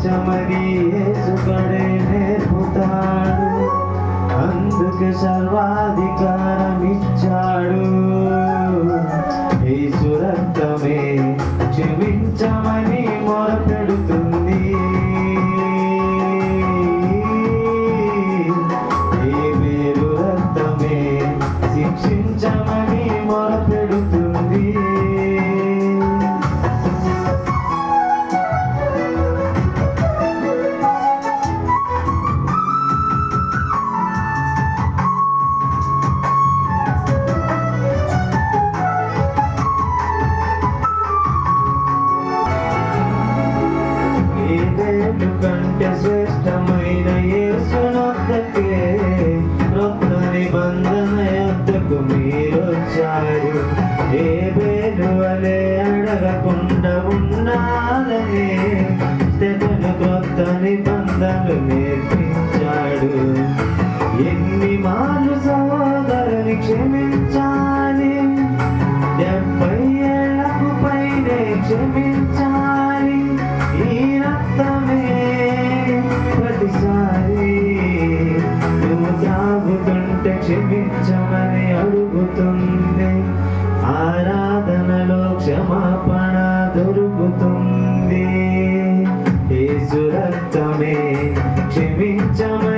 క్షమించమని యేసుకడే నేర్పుతాడు. అందుకే సర్వాధికారం ఇచ్చాడు. యేసు రక్తమే క్షమించమని మొరపెడుతుంది. యేసు రక్తమే శిక్షించమని మొరపెడుతుంది. కంటే శ్రేష్టమైన యేసునొద్దకే క్రొత్త నిబంధన యొద్దకు మీరొచ్చారు. హేబెలు వలె అడగకుండా ఉండాలని స్టెఫెను క్రొత్త నిబంధనలు నేర్పించాడు. ఎన్ని మార్లు సహోదరుని క్షమించాలి? 70 ఏళ్లకు పైనే క్షమించాలి. ఈ రక్తమే ప్రతిసారి నువ్వు త్రాగుతుంటే క్షమించమని అడుగుతుంది. ఆరాధనలో క్షమాపణ దొరుకుతుంది. యేసు రక్తమే క్షమించమని